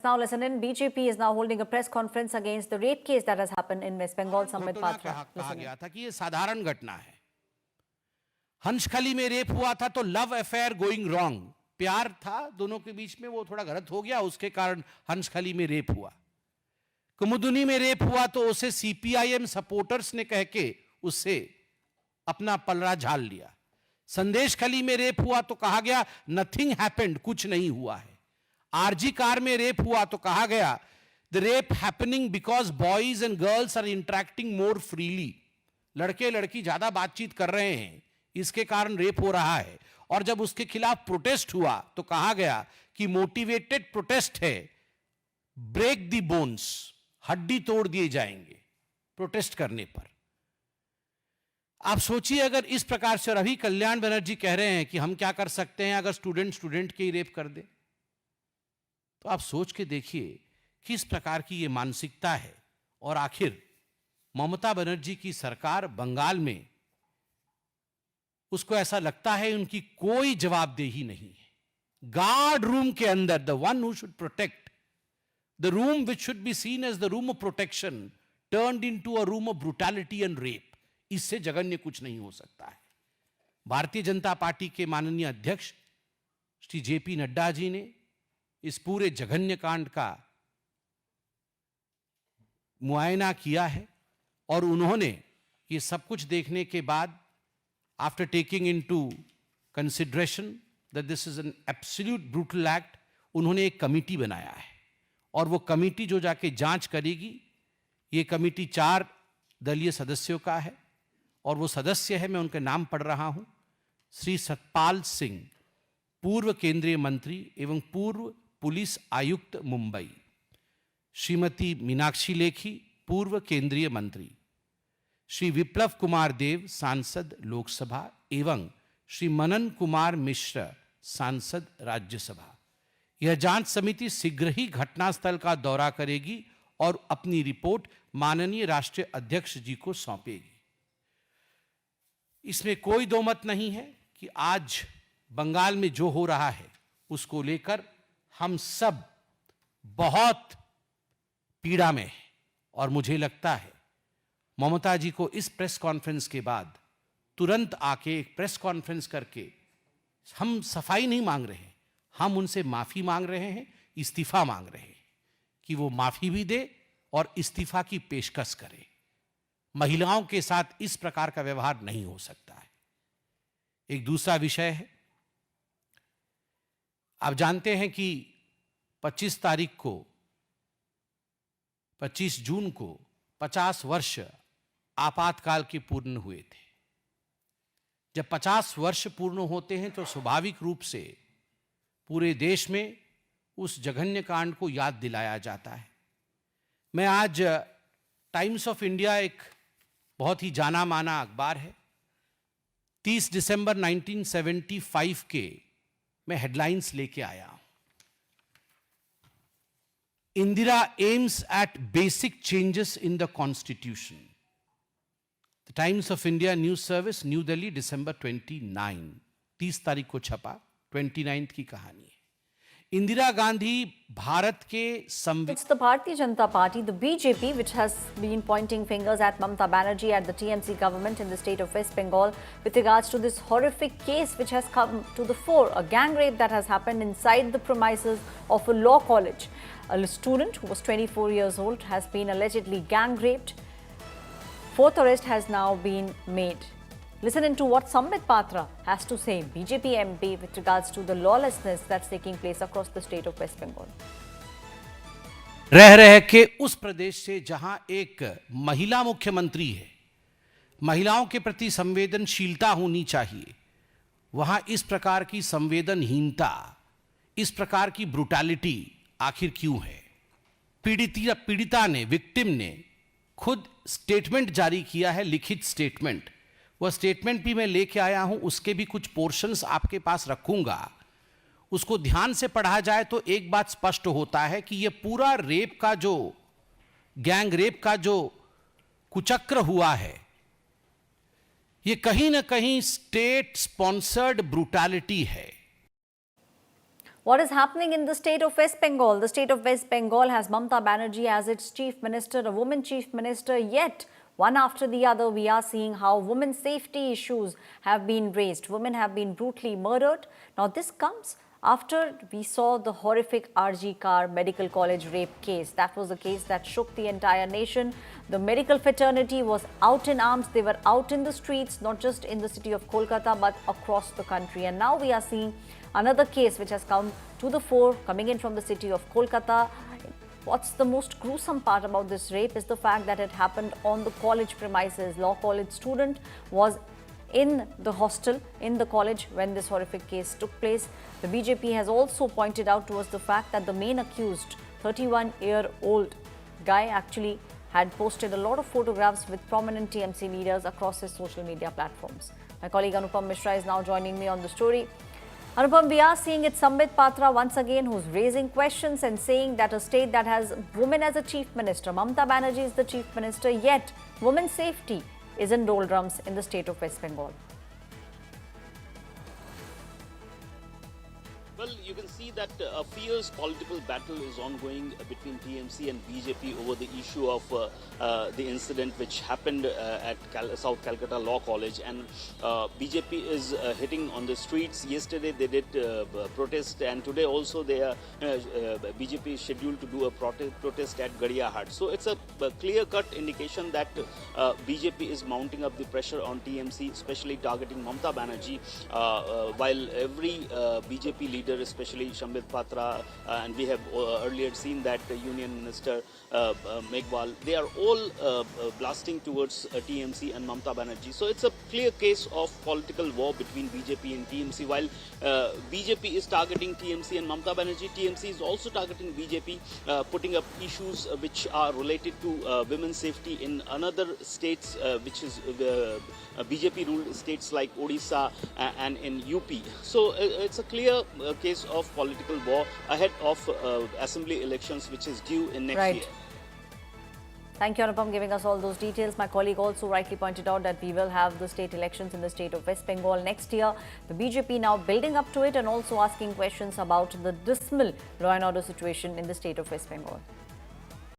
Now listen in. BJP is now holding a press conference against the rape case that has happened in West Bengal. Samit Patra. कहा गया था कि ये साधारण घटना है। हंसखली में रेप हुआ था तो लव अफेयर गोइंग रॉन्ग, प्यार था दोनों के बीच में, वो थोड़ा गलत हो गया, उसके कारण हंसखली में रेप हुआ। कुमुदुनी में रेप हुआ तो उसे सीपीआईएम सपोर्टर्स ने कह के उससे अपना पलड़ा झाल लिया। संदेशखली में रेप हुआ तो कहा गया नथिंग हैपेंड, कुछ नहीं हुआ है। आरजी कार में रेप हुआ तो कहा गया the rape happening because boys and girls are interacting more freely, लड़के लड़की ज्यादा बातचीत कर रहे हैं, इसके कारण रेप हो रहा है। और जब उसके खिलाफ प्रोटेस्ट हुआ तो कहा गया कि मोटिवेटेड प्रोटेस्ट है, ब्रेक द बोन्स, हड्डी तोड़ दिए जाएंगे प्रोटेस्ट करने पर। आप सोचिए अगर इस प्रकार से, और अभी कल्याण बनर्जी कह रहे हैं कि हम क्या कर सकते हैं अगर स्टूडेंट के ही रेप कर दे, तो आप सोच के देखिए किस प्रकार की ये मानसिकता है। और आखिर ममता बनर्जी की सरकार बंगाल में, उसको ऐसा लगता है उनकी कोई जवाबदेही नहीं है। गार्ड रूम के अंदर, the one who should protect, the room which should be seen as the room of protection turned into a room of brutality and rape. इससे जघन्य कुछ नहीं हो सकता है। भारतीय जनता पार्टी के माननीय अध्यक्ष श्री जेपी नड्डा जी ने इस पूरे जघन्य कांड का मुआयना किया है और उन्होंने ये सब कुछ देखने के बाद, after taking into consideration that this is an absolute brutal act, उन्होंने एक कमिटी बनाया है और वो कमिटी जो जाके जांच करेगी, ये कमिटी 4 दलीय सदस्यों का है और वो सदस्य है, मैं उनके नाम पढ़ रहा हूं, श्री सतपाल सिंह, पूर्व केंद्रीय मंत्री एवं पूर्व पुलिस आयुक्त मुंबई, श्रीमती मीनाक्षी लेखी, पूर्व केंद्रीय मंत्री, श्री विप्लव कुमार देव, सांसद लोकसभा, एवं श्री मनन कुमार मिश्र, सांसद राज्यसभा। यह जांच समिति शीघ्र ही घटनास्थल का दौरा करेगी और अपनी रिपोर्ट माननीय राष्ट्रीय अध्यक्ष जी को सौंपेगी। इसमें कोई दो मत नहीं है कि आज बंगाल में जो हो रहा है उसको लेकर हम सब बहुत पीड़ा में हैं और मुझे लगता है ममता जी को इस प्रेस कॉन्फ्रेंस के बाद तुरंत आके एक प्रेस कॉन्फ्रेंस करके, हम सफाई नहीं मांग रहे हैं, हम उनसे माफी मांग रहे हैं, इस्तीफा मांग रहे हैं कि वो माफी भी दे और इस्तीफा की पेशकश करे। महिलाओं के साथ इस प्रकार का व्यवहार नहीं हो सकता है। एक दूसरा विषय है, आप जानते हैं कि 25 जून को 50 वर्ष आपातकाल के पूर्ण हुए थे। जब 50 वर्ष पूर्ण होते हैं तो स्वाभाविक रूप से पूरे देश में उस जघन्य कांड को याद दिलाया जाता है। मैं आज टाइम्स ऑफ इंडिया, एक बहुत ही जाना माना अखबार है, 30 दिसंबर 1975 के मैं हेडलाइंस लेके आया हूं। Indira aims at basic changes in the constitution. The Times of India news service, New Delhi, December 30 तारीख को छपा। 29 की कहानी है। इंदिरा गांधी भारत के It's the Bharatiya Janata Party, the BJP, which has been pointing fingers at Mamata Banerjee, at the TMC government in the state of West Bengal with regards to this horrific case which has come to the fore, a gang rape that has happened inside the premises of a law college. A student who was 24 years old has been allegedly gang raped. 4th arrest has now been made. Listen into what Samit Patra has to say, BJP MP, with regards to the lawlessness that's taking place across the state of West Bengal. रह के उस प्रदेश से जहां एक महिला मुख्यमंत्री है, महिलाओं के प्रति संवेदनशीलता होनी चाहिए, वहां इस प्रकार की संवेदनहीनता, इस प्रकार की ब्रुटैलिटी आखिर क्यों है? पीड़िता ने, विक्टिम ने खुद स्टेटमेंट जारी किया है, लिखित स्टेटमेंट। वह स्टेटमेंट भी मैं लेके आया हूं, उसके भी कुछ पोर्शंस आपके पास रखूंगा। उसको ध्यान से पढ़ा जाए तो एक बात स्पष्ट होता है कि यह पूरा रेप का जो, गैंग रेप का जो कुचक्र हुआ है, यह कहीं ना कहीं स्टेट स्पॉन्सर्ड ब्रूटैलिटी है। What is happening in the state of West Bengal? The state of West Bengal has Mamata Banerjee as its chief minister, a woman chief minister, yet one after the other we are seeing how women's safety issues have been raised. Women have been brutally murdered. Now this comes after we saw the horrific RG Kar Medical College rape case. That was a case that shook the entire nation. The medical fraternity was out in arms. They were out in the streets, not just in the city of Kolkata, but across the country. And now we are seeing another case which has come to the fore, coming in from the city of Kolkata. What's the most gruesome part about this rape is the fact that it happened on the college premises. Law college student was in the hostel, in the college when this horrific case took place. The BJP has also pointed out towards the fact that the main accused, 31-year-old guy, actually had posted a lot of photographs with prominent TMC leaders across his social media platforms. My colleague Anupam Mishra is now joining me on the story. Anupam, we are seeing it Sambit Patra once again, who's raising questions and saying that a state that has women as a chief minister, Mamata Banerjee is the chief minister, yet women's safety is in doldrums in the state of West Bengal. Well, you can see that a fierce political battle is ongoing between TMC and BJP over the issue of the incident which happened at South Calcutta Law College, and BJP is hitting on the streets. Yesterday they did protest, and today also they are BJP is scheduled to do a protest at Gadiahat. So it's a clear-cut indication that BJP is mounting up the pressure on TMC, especially targeting Mamata Banerjee, while every BJP leader, especially Sambit Patra, and we have earlier seen that Union Minister Meghwal, they are all blasting towards TMC and Mamata Banerjee. So it's a clear case of political war between BJP and TMC. While BJP is targeting TMC and Mamata Banerjee, TMC is also targeting BJP, putting up issues which are related to women's safety in another states, which is BJP ruled states like Odisha and in UP. So it's a clear case of political war ahead of assembly elections, which is due in next year. Thank you, Anupam, giving us all those details. My colleague also rightly pointed out that we will have the state elections in the state of West Bengal next year. The BJP now building up to it and also asking questions about the dismal law and order situation in the state of West Bengal.